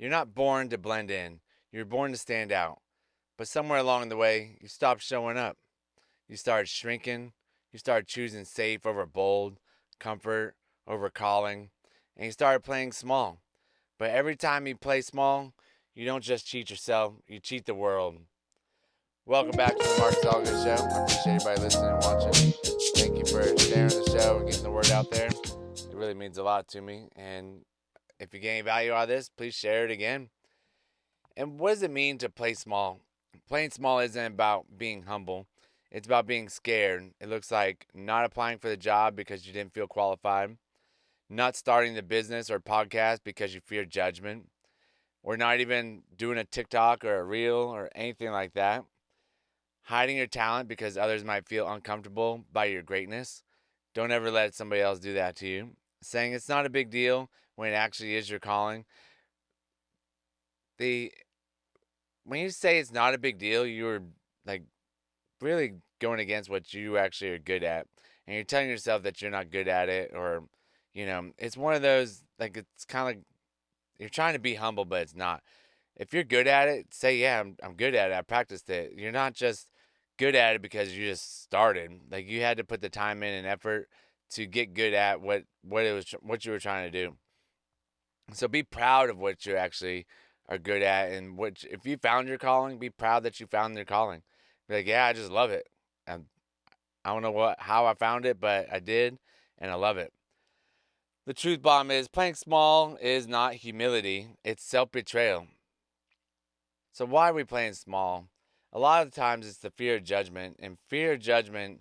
You're not born to blend in, you're born to stand out. But somewhere along the way, you stopped showing up. You started shrinking, you started choosing safe over bold, comfort over calling, and you started playing small. But every time you play small, you don't just cheat yourself, you cheat the world. Welcome back to the Marcus Allgood Show. I appreciate everybody listening and watching. Thank you for sharing the show and getting the word out there. It really means a lot to me. And if you gain value out of this, please share it again. And what does it mean to play small? Playing small isn't about being humble. It's about being scared. It looks like not applying for the job because you didn't feel qualified, not starting the business or podcast because you fear judgment, or not even doing a TikTok or a reel or anything like that. Hiding your talent because others might feel uncomfortable by your greatness. Don't ever let somebody else do that to you. Saying it's not a big deal when it actually is your calling. The When you say it's not a big deal, you're like really going against what you actually are good at. And you're telling yourself that you're not good at it, or it's one of those, like, it's kind of like you're trying to be humble, but it's not. If you're good at it, say, yeah, I'm good at it. I practiced it. You're not just good at it because you just started. Like, you had to put the time in and effort to get good at what you were trying to do. So be proud of what you actually are good at, and what if you found your calling, be proud that you found your calling. Be like, yeah, I just love it. And I don't know how I found it, but I did, and I love it. The truth bomb is playing small is not humility, it's self-betrayal. So why are we playing small? A lot of the times it's the fear of judgment, and fear of judgment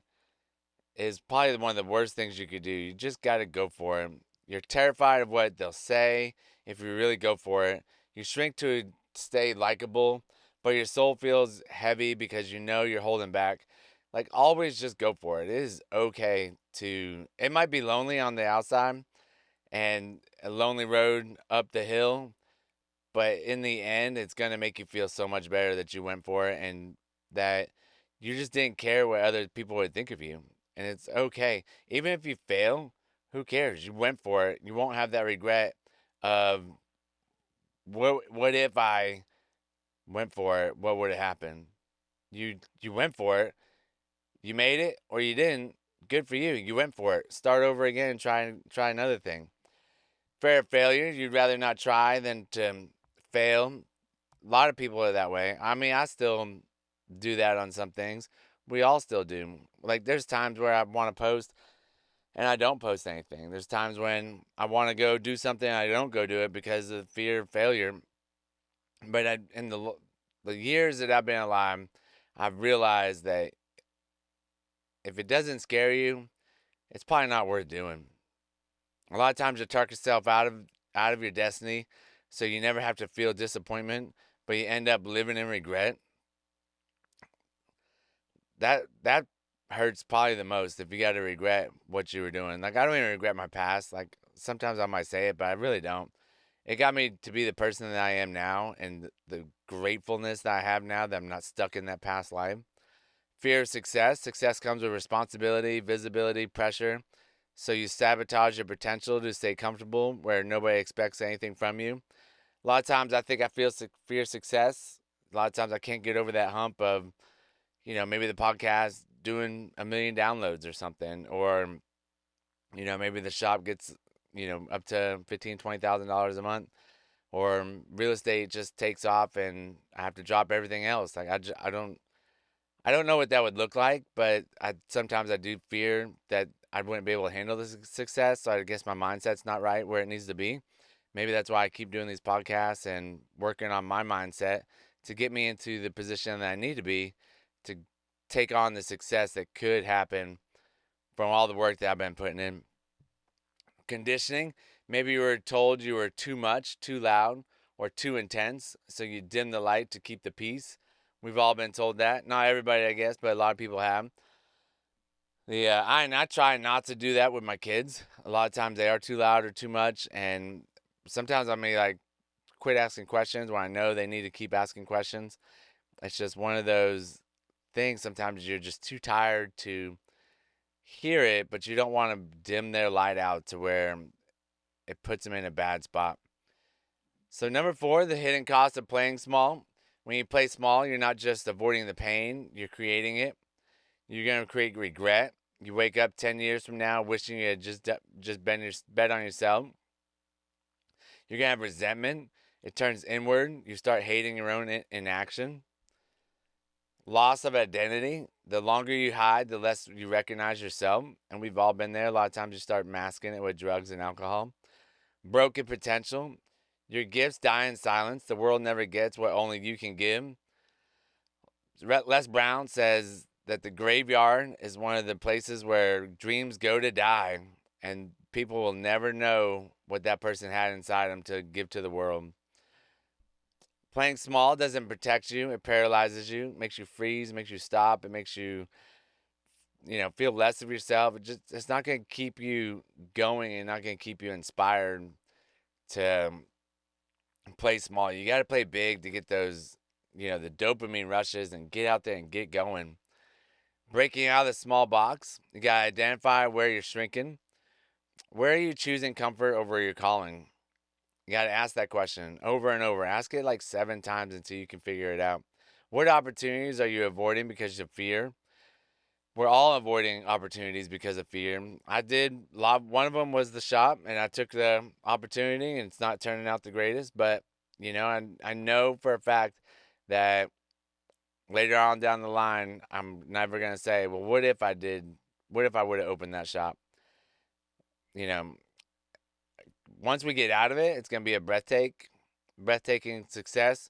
is probably one of the worst things you could do. You just got to go for it. You're terrified of what they'll say if you really go for it. You shrink to stay likable, but your soul feels heavy because you know you're holding back. Like, always just go for it. It is okay to, it might be lonely on the outside and a lonely road up the hill, but in the end, it's going to make you feel so much better that you went for it, and that you just didn't care what other people would think of you. And it's okay. Even if you fail, who cares? You went for it. You won't have that regret of what if I went for it? What would have happened? You went for it. You made it or you didn't. Good for you. You went for it. Start over again and try another thing. Fear of failure. You'd rather not try than to fail. A lot of people are that way. I mean, I still do that on some things. We all still do. Like, there's times where I want to post and I don't post anything. There's times when I want to go do something and I don't go do it because of fear of failure. But in the years that I've been alive, I've realized that if it doesn't scare you, it's probably not worth doing. A lot of times you talk yourself out of your destiny, so you never have to feel disappointment, but you end up living in regret. That hurts probably the most, if you got to regret what you were doing. Like, I don't even regret my past. Like, sometimes I might say it, but I really don't. It got me to be the person that I am now, and the gratefulness that I have now that I'm not stuck in that past life. Fear of success. Success comes with responsibility, visibility, pressure. So you sabotage your potential to stay comfortable where nobody expects anything from you. A lot of times I think I feel fear of success. A lot of times I can't get over that hump of, maybe the podcast doing 1 million downloads or something, or, maybe the shop gets, up to $15,000-$20,000 a month, or real estate just takes off and I have to drop everything else. Like, I don't know what that would look like, but sometimes I do fear that I wouldn't be able to handle the success. So I guess my mindset's not right where it needs to be. Maybe that's why I keep doing these podcasts and working on my mindset to get me into the position that I need to be to take on the success that could happen from all the work that I've been putting in. Conditioning. Maybe you were told you were too much, too loud, or too intense, so you dim the light to keep the peace. We've all been told that. Not everybody, I guess, but a lot of people have. I try not to do that with my kids. A lot of times they are too loud or too much, and sometimes I may like quit asking questions when I know they need to keep asking questions. It's just one of those things. Sometimes you're just too tired to hear it, but you don't want to dim their light out to where it puts them in a bad spot. So, number four, the hidden cost of playing small. When you play small, you're not just avoiding the pain, you're creating it. You're going to create regret. You wake up 10 years from now wishing you had just bet on yourself. You're going to have resentment. It turns inward. You start hating your own inaction. Loss of identity. The longer you hide, the less you recognize yourself. And we've all been there. A lot of times you start masking it with drugs and alcohol. Broken potential. Your gifts die in silence. The world never gets what only you can give. Les Brown says that the graveyard is one of the places where dreams go to die, and people will never know what that person had inside them to give to the world. Playing small doesn't protect you, it paralyzes you, makes you freeze, makes you stop, it makes you feel less of yourself. It's not going to keep you going and not going to keep you inspired to play small. You got to play big to get those the dopamine rushes and get out there and get going. Breaking out of the small box, you got to identify where you're shrinking. Where are you choosing comfort over your calling? You got to ask that question over and over. Ask it like 7 times until you can figure it out. What opportunities are you avoiding because of fear? We're all avoiding opportunities because of fear. I did. One of them was the shop, and I took the opportunity, and it's not turning out the greatest. But I know for a fact that later on down the line, I'm never gonna say, well, what if I did? What if I would have opened that shop? You know, once we get out of it, it's gonna be a breathtaking success.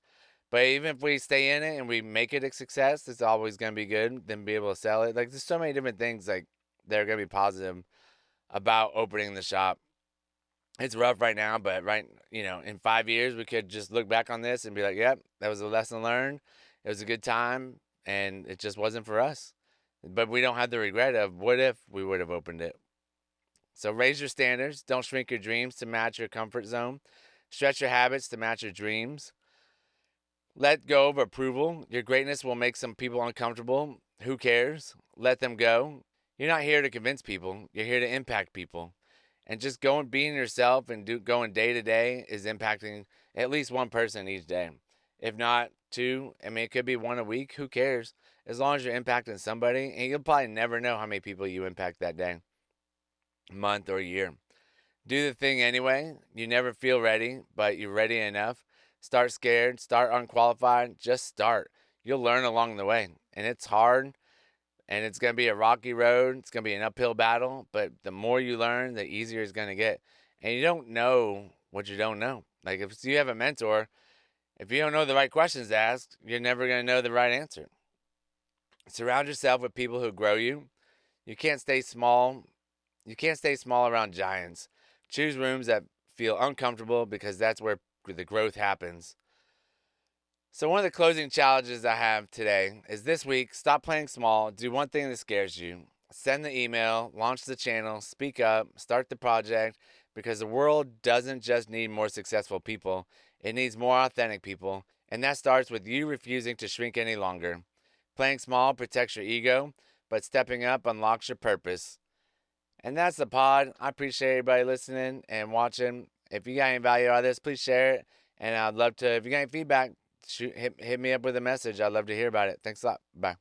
But even if we stay in it and we make it a success, it's always gonna be good. Then be able to sell it. Like there's so many different things like that are gonna be positive about opening the shop. It's rough right now, but in 5 years we could just look back on this and be like, "Yep, that was a lesson learned. It was a good time, and it just wasn't for us." But we don't have the regret of what if we would have opened it. So raise your standards. Don't shrink your dreams to match your comfort zone. Stretch your habits to match your dreams. Let go of approval. Your greatness will make some people uncomfortable. Who cares? Let them go. You're not here to convince people. You're here to impact people. And just being yourself and going day to day is impacting at least one person each day. If not two, I mean, it could be one a week. Who cares? As long as you're impacting somebody, and you'll probably never know how many people you impact that day, month, or year. Do the thing anyway. You never feel ready, but you're ready enough. Start scared, start unqualified, just start. You'll learn along the way. And it's hard, and it's going to be a rocky road. It's going to be an uphill battle, but the more you learn, the easier it's going to get. And you don't know what you don't know. Like if you have a mentor, if you don't know the right questions to ask, you're never going to know the right answer. Surround yourself with people who grow you. You can't stay small. You can't stay small around giants. Choose rooms that feel uncomfortable because that's where the growth happens. So one of the closing challenges I have today is this week, stop playing small, do one thing that scares you. Send the email, launch the channel, speak up, start the project, because the world doesn't just need more successful people, it needs more authentic people, and that starts with you refusing to shrink any longer. Playing small protects your ego, but stepping up unlocks your purpose. And that's the pod. I appreciate everybody listening and watching. If you got any value out of this, please share it. And I'd love to, if you got any feedback, hit me up with a message. I'd love to hear about it. Thanks a lot. Bye.